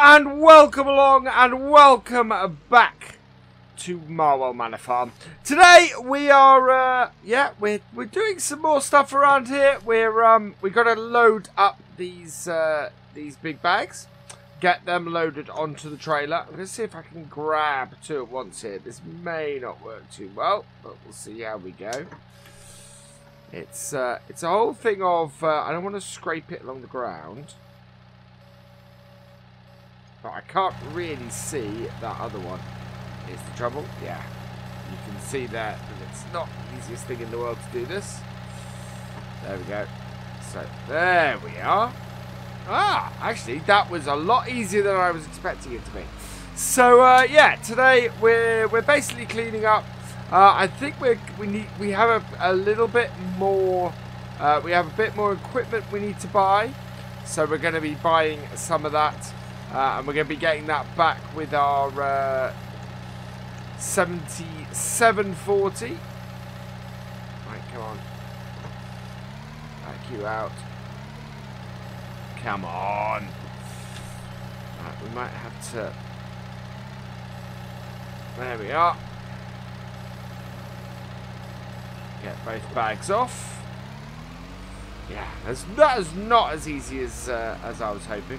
and welcome along and welcome back to Marwell Manor Farm. Today we are we're doing some more stuff around here. We got to load up these big bags, get them loaded onto the trailer. I'm going to see if I can grab two at once here. This may not work too well, but we'll see how we go. It's a whole thing of I don't want to scrape it along the ground. But I can't really see that other one. Is the trouble? Yeah. You can see that it's not the easiest thing in the world to do this. There we go. So, there we are. Ah, actually, that was a lot easier than I was expecting it to be. So, yeah, today we're basically cleaning up. I think we have a little bit more. We have a bit more equipment we need to buy. So we're going to be buying some of that. And we're going to be getting that back with our 7740. Right, come on. Back you out. Come on. Right, we might have to... There we are. Get both bags off. Yeah, that is not as easy as I was hoping.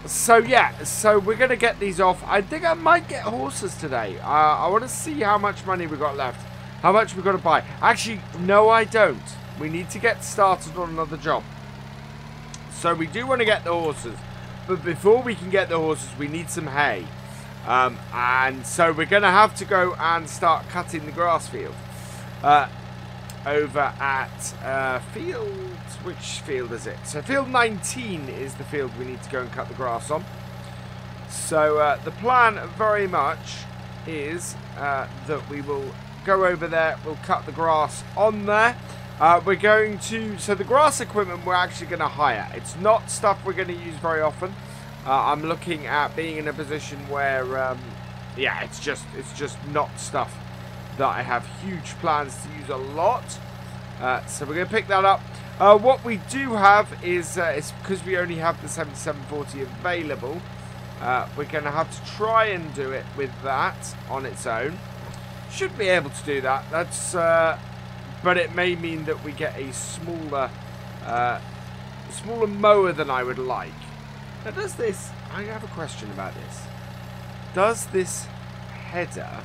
So yeah, so we're going to get these off. I think I might get horses today. I want to see how much money we got left. How much we got to buy. Actually, no I don't. We need to get started on another job. So we do want to get the horses. But before we can get the horses, we need some hay. And so we're going to have to go and start cutting the grass field. Over at field, which field is it? So field 19 is the field we need to go and cut the grass on. So the plan very much is that we will go over there, we'll cut the grass on there. We're going to, so the grass equipment we're actually going to hire. It's not stuff we're going to use very often. I'm looking at being in a position where, yeah, it's just not stuff that I have huge plans to use a lot. So we're going to pick that up. What we do have is because we only have the 7740 available, we're going to have to try and do it with that on its own. Should be able to do that. That's but it may mean that we get a smaller mower than I would like. Now does this, I have a question about this. Does this header...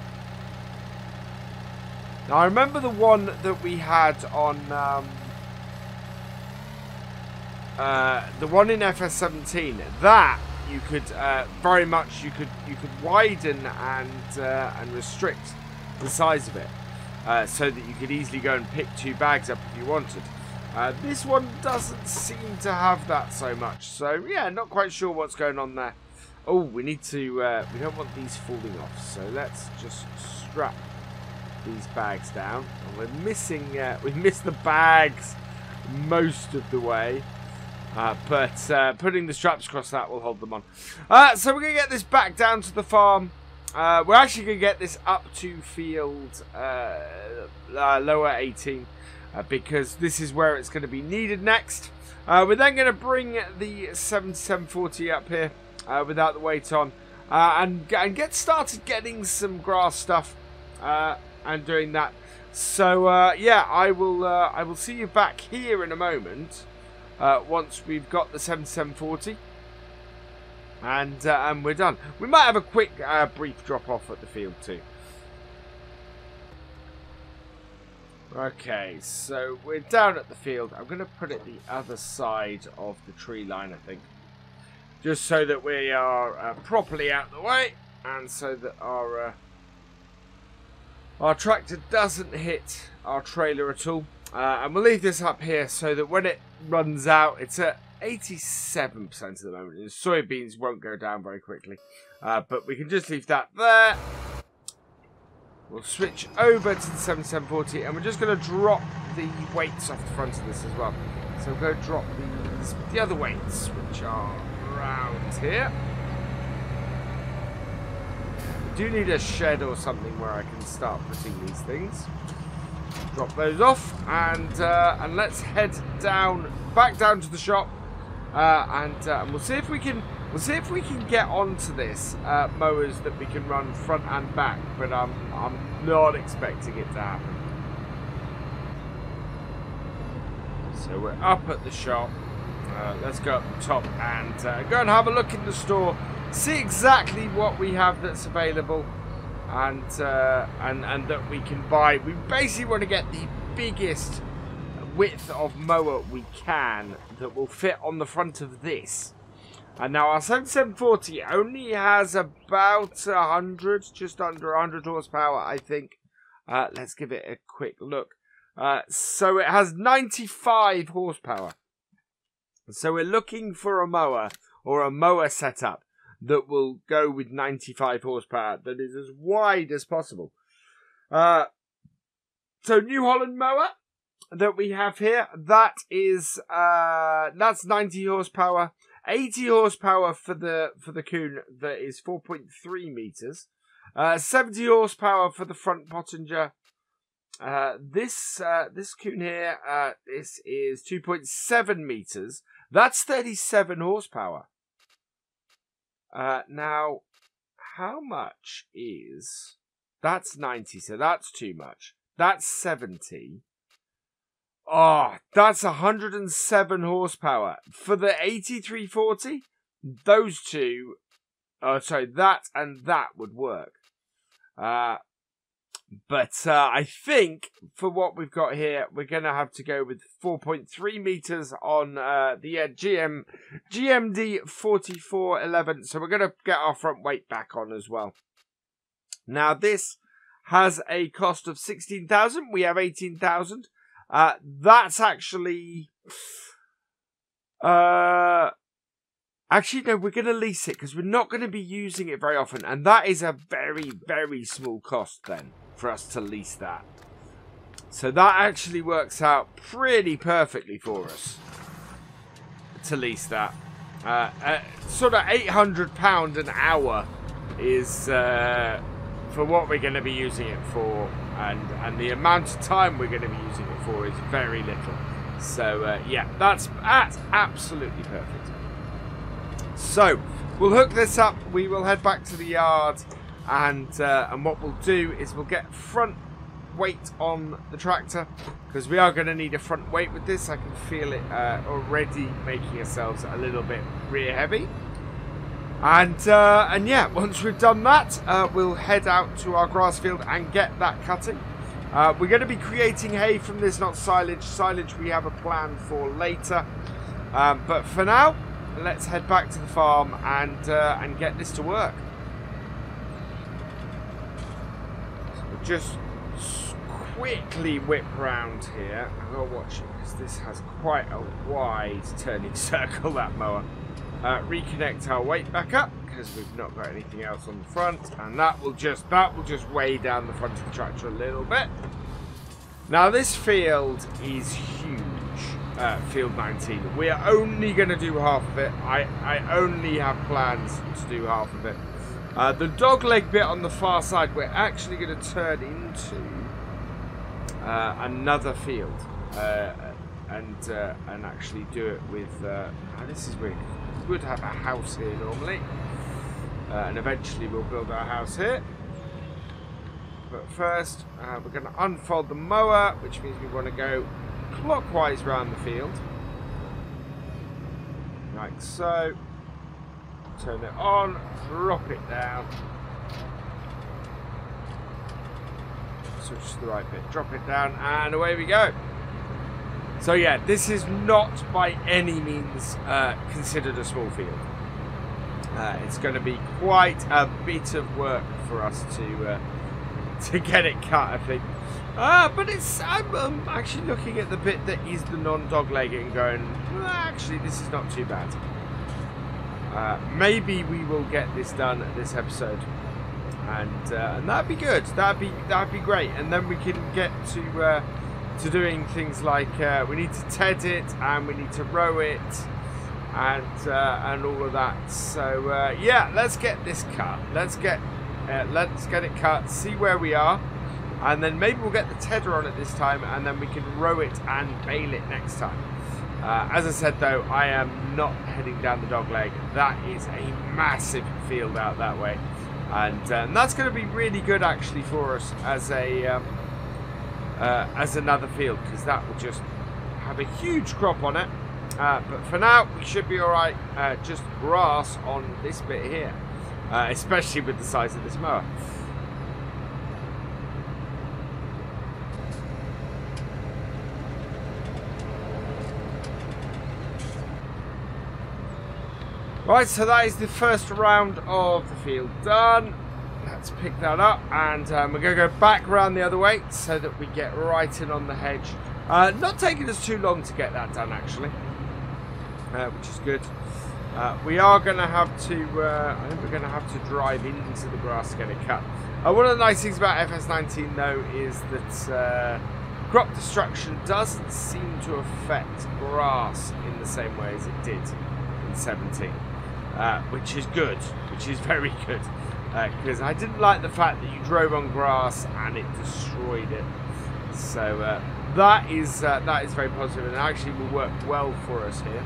Now, I remember the one that we had on, the one in FS17. That you could very much you could widen and restrict the size of it, so that you could easily go and pick two bags up if you wanted. This one doesn't seem to have that so much. So yeah, not quite sure what's going on there. Oh, we need to. We don't want these falling off, so let's just strap these bags down. And we're missing we missed the bags most of the way, but putting the straps across that will hold them on. So we're gonna get this back down to the farm. We're actually gonna get this up to field lower 18, because this is where it's going to be needed next. We're then going to bring the 7740 up here without the weight on, and get started getting some grass stuff and doing that. So yeah, I will see you back here in a moment once we've got the 7740 and we're done. We might have a quick brief drop off at the field too. Okay, so we're down at the field. I'm going to put it the other side of the tree line, I think, just so that we are properly out of the way, and so that our tractor doesn't hit our trailer at all. And we'll leave this up here so that when it runs out, it's at 87% at the moment. And soybeans won't go down very quickly. But we can just leave that there. We'll switch over to the 7740, and we're just going to drop the weights off the front of this as well. So we'll go drop the other weights, which are around here. Do need a shed or something where I can start putting these things. Drop those off, and let's head back down to the shop, and we'll see if we can We'll see if we can get onto this mowers that we can run front and back, but I'm not expecting it to happen. So we're up at the shop. Let's go up the top and go and have a look in the store, see exactly what we have that's available, and that we can buy. We basically want to get the biggest width of mower we can that will fit on the front of this. And now our 7740 only has about 100, just under 100 horsepower, I think. Let's give it a quick look. So it has 95 horsepower. So we're looking for a mower or a mower setup that will go with 95 horsepower that is as wide as possible. So New Holland mower that we have here, that is that's 90 horsepower. 80 horsepower for the Kuhn that is 4.3 meters. 70 horsepower for the front Pottinger. This Kuhn here, this is 2.7 meters. That's 37 horsepower. Now, how much is... That's 90, so that's too much. That's 70. Oh, that's 107 horsepower. For the 8340, those two... Oh, sorry, that and that would work. But I think for what we've got here, we're going to have to go with 4.3 meters on the GMD 4411. So we're going to get our front weight back on as well. Now this has a cost of 16,000. We have 18,000. That's actually... Actually, no, we're going to lease it because we're not going to be using it very often. And that is a very, very small cost then for us to lease that. So that actually works out pretty perfectly for us to lease that. Sort of £800 an hour is for what we're going to be using it for. And the amount of time we're going to be using it for is very little. So, yeah, that's absolutely perfect. So, we'll hook this up, we will head back to the yard, and what we'll do is we'll get front weight on the tractor, because we are going to need a front weight with this. I can feel it already making ourselves a little bit rear heavy. And yeah, once we've done that, we'll head out to our grass field and get that cutting. We're going to be creating hay from this, not silage. Silage we have a plan for later. But for now, let's head back to the farm and get this to work. So we'll just quickly whip round here. I'll watch it because this has quite a wide turning circle, that mower. Reconnect our weight back up because we've not got anything else on the front, and that will just weigh down the front of the tractor a little bit. Now this field is huge. Field 19. We are only going to do half of it. I only have plans to do half of it. The dogleg bit on the far side, we're actually going to turn into another field and actually do it with. This is weird. We would have a house here normally, and eventually we'll build our house here. But first, we're going to unfold the mower, which means we want to go clockwise round the field, like so. Turn it on, drop it down, switch to the right bit, drop it down, and away we go. So yeah, this is not by any means considered a small field. It's going to be quite a bit of work for us to get it cut, I think. But I'm actually looking at the bit that is the non-dog leg and going, well, actually, this is not too bad. Maybe we will get this done this episode, and that'd be good. That'd be great. And then we can get to doing things like we need to ted it and we need to row it and all of that. So yeah, let's get this cut. Let's get it cut. See where we are. And then maybe we'll get the tedder on it this time, and then we can row it and bale it next time. As I said though, I am not heading down the dog leg. That is a massive field out that way, and that's going to be really good actually for us as a as another field, because that will just have a huge crop on it. But for now we should be alright. Just grass on this bit here, especially with the size of this mower. Right, so that is the first round of the field done. Let's pick that up, and we're going to go back around the other way so that we get right in on the hedge. Not taking us too long to get that done, actually, which is good. We are going to have to, I think we're going to have to drive into the grass to get it cut. One of the nice things about FS19, though, is that crop destruction doesn't seem to affect grass in the same way as it did in 17. Which is good, which is very good, because I didn't like the fact that you drove on grass and it destroyed it. So that is very positive, and actually will work well for us here,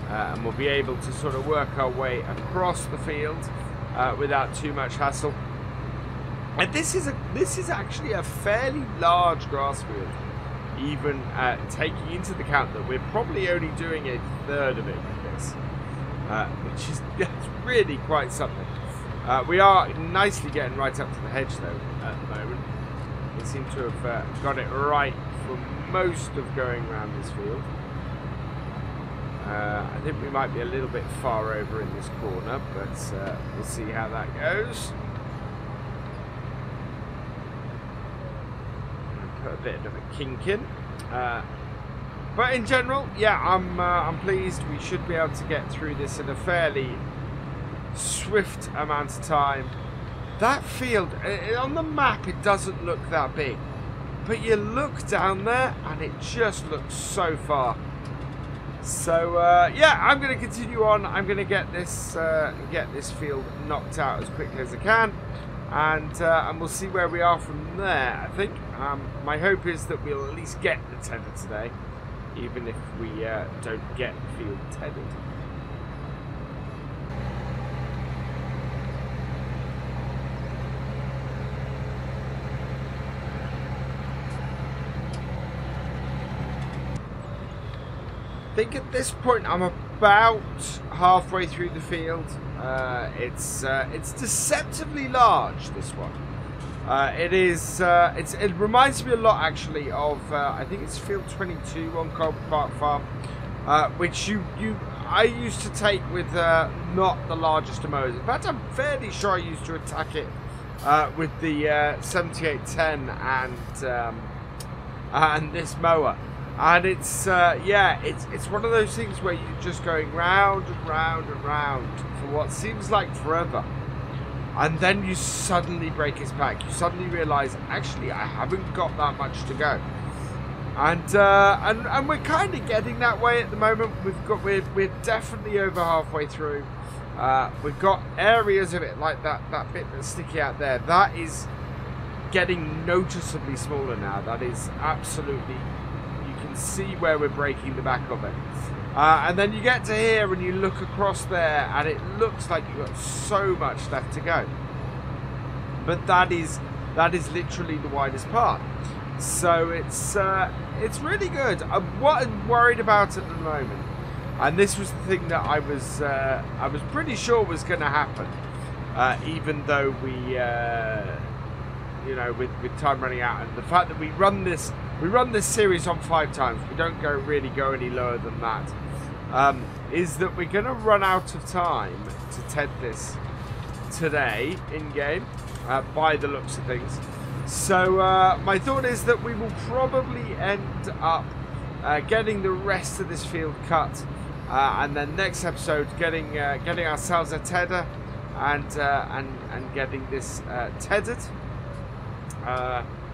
and we'll be able to sort of work our way across the field without too much hassle. And this is actually a fairly large grass field, even taking into account that we're probably only doing a third of it with this. Which is really quite something. We are nicely getting right up to the hedge though at the moment. We seem to have got it right for most of going around this field. I think we might be a little bit far over in this corner, but we'll see how that goes. Put a bit of a kink in. But in general, yeah, I'm pleased. We should be able to get through this in a fairly swift amount of time. That field, on the map, it doesn't look that big. But you look down there, and it just looks so far. So, yeah, I'm going to continue on. I'm going to get this field knocked out as quickly as I can. And we'll see where we are from there, I think. My hope is that we'll at least get the tether today, even if we don't get the field tethered. I think at this point I'm about halfway through the field. It's deceptively large, this one. It reminds me a lot actually of I think it's field 22 on Galcomp Park Farm, which I used to take with not the largest of mowers. In fact, I'm fairly sure I used to attack it with the 7810 and this mower. And it's yeah, it's one of those things where you're just going round and round and round for what seems like forever. And then you suddenly break his back. You suddenly realise, actually, I haven't got that much to go. And we're kind of getting that way at the moment. We're definitely over halfway through. We've got areas of it like that bit that's sticky out there. That is getting noticeably smaller now. That is absolutely, you can see where we're breaking the back of it. And then you get to here and you look across there and it looks like you've got so much left to go. But that is literally the widest part. So it's really good. What I'm worried about at the moment, and this was the thing that I was pretty sure was going to happen, even though we you know, with time running out, and the fact that we run this series on 5 times, we don't really go any lower than that, is that we're going to run out of time to TED this today in game, by the looks of things. So my thought is that we will probably end up getting the rest of this field cut, and then next episode getting ourselves a tedder and getting this tethered.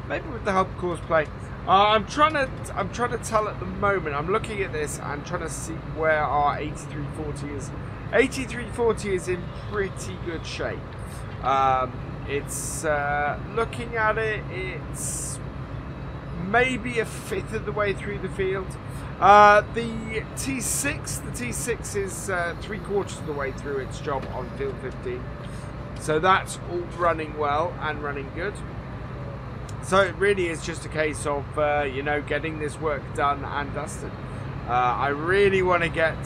Maybe with the help of courseplay. I'm trying to tell at the moment. I'm looking at this and trying to see where our 8340 is. 8340 is in pretty good shape. It's looking at it, it's maybe a fifth of the way through the field. The T6 is 3/4 of the way through its job on field 15. So that's all running well and running good. So it really is just a case of, you know, getting this work done and dusted. I really want to get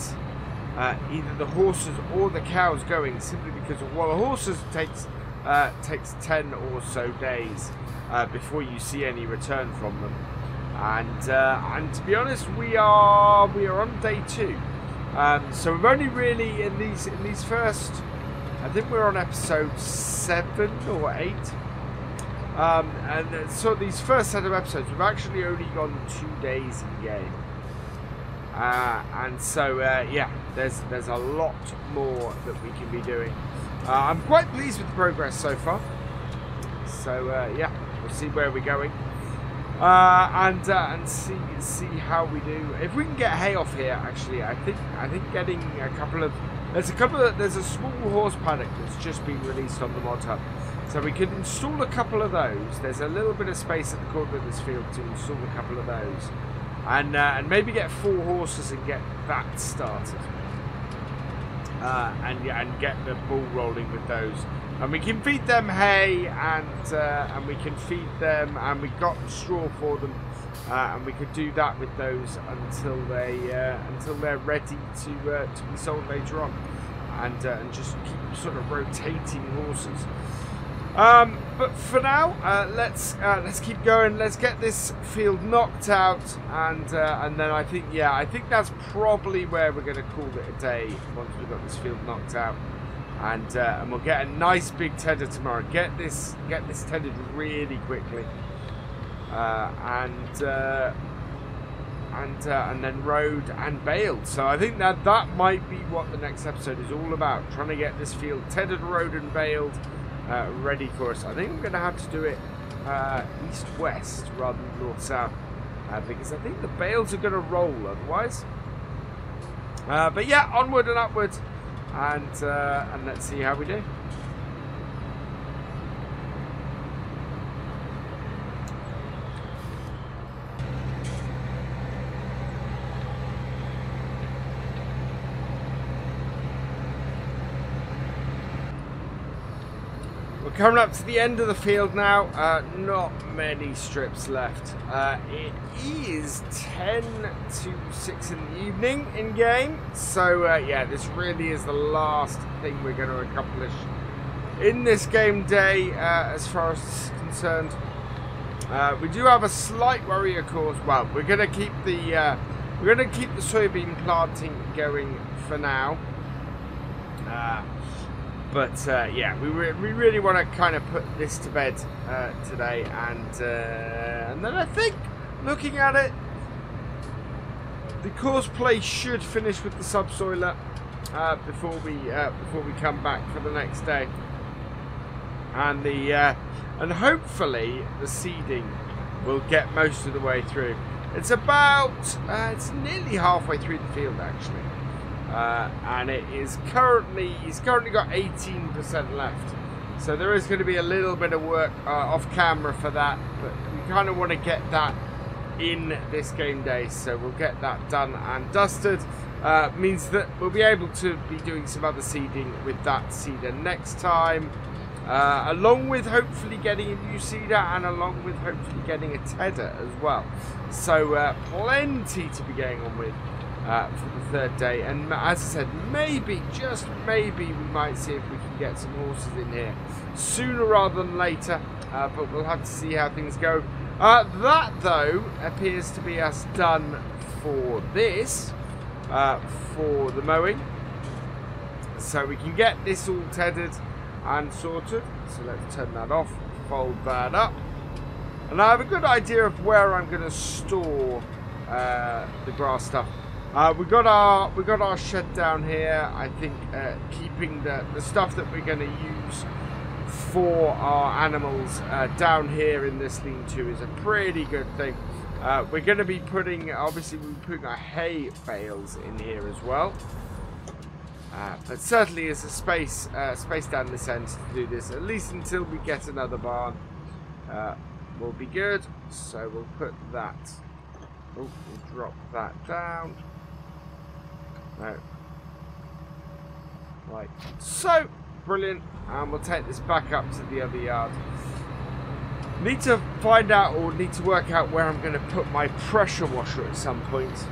either the horses or the cows going, simply because, well, the horses takes 10 or so days before you see any return from them. And to be honest, we are on day 2. So we've only really in these first, I think we're on episode 7 or 8. And so these first set of episodes, we've actually only gone 2 days in game. And so yeah, there's a lot more that we can be doing. I'm quite pleased with the progress so far. So yeah, we'll see where we're going. And see how we do. If we can get hay off here, actually, I think getting a couple of there's a small horse paddock that's just been released on the mod hub, so we could install a couple of those. There's a little bit of space at the corner of this field to install a couple of those, and maybe get 4 horses and get that started, and get the ball rolling with those. And we can feed them hay, and we can feed them, and we got straw for them, and we could do that with those until they're ready to be sold later on, and just keep sort of rotating horses. But for now, let's keep going. Let's get this field knocked out, and then I think that's probably where we're going to call it a day once we've got this field knocked out. And we'll get a nice big tedder tomorrow. Get this tedded really quickly, and then rowed and baled. So I think that might be what the next episode is all about. Trying to get this field tedded, rowed, and baled, ready for us. I think I'm going to have to do it east-west rather than north-south, because I think the bales are going to roll otherwise. But yeah, onward and upward. And let's see how we do. We're coming up to the end of the field now. Not many strips left. It is 10 to 6 in the evening in game. So yeah, this really is the last thing we're going to accomplish in this game day, as far as this is concerned. We do have a slight worry, of course. Well, we're going to keep the soybean planting going for now. But yeah, we really want to kind of put this to bed today, and then I think, looking at it, the course play should finish with the subsoiler before we come back for the next day, and hopefully the seeding will get most of the way through. It's about it's nearly halfway through the field actually. And he's currently got 18% left, so there is going to be a little bit of work off camera for that, but we kind of want to get that in this game day, so we'll get that done and dusted. Means that we'll be able to be doing some other seeding with that seeder next time, along with hopefully getting a new seeder, and along with hopefully getting a tedder as well. So plenty to be going on with for the third day, and as I said, maybe, just maybe, we might see if we can get some horses in here sooner rather than later, but we'll have to see how things go. That though appears to be us done for this, for the mowing, so we can get this all tethered and sorted. So let's turn that off, fold that up, and I have a good idea of where I'm going to store the grass stuff. We got our shed down here. I think keeping the stuff that we're going to use for our animals down here in this lean-to is a pretty good thing. We're going to be putting, obviously we'll be putting our hay bales in here as well. But certainly is a space down this end to do this, at least until we get another barn. will be good. So we'll put that. Oh, we'll drop that down. No. Right. So, brilliant. And we'll take this back up to the other yard. Need to find out, or need to work out where I'm going to put my pressure washer at some point.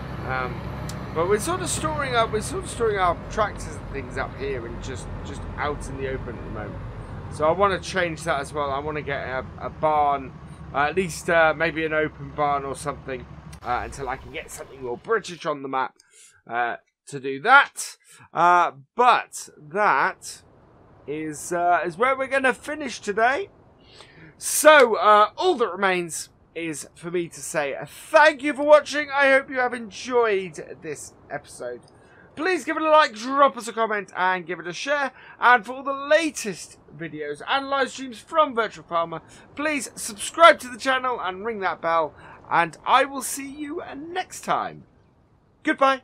But we're sort of storing our tractors and things up here and just out in the open at the moment. So I want to change that as well. I want to get a barn, at least maybe an open barn or something, until I can get something more British on the map to do that. But that is where we're going to finish today. So all that remains is for me to say thank you for watching. I hope you have enjoyed this episode. Please give it a like, drop us a comment, and give it a share. And for all the latest videos and live streams from FendtFarmer, please subscribe to the channel and ring that bell. And I will see you next time. Goodbye.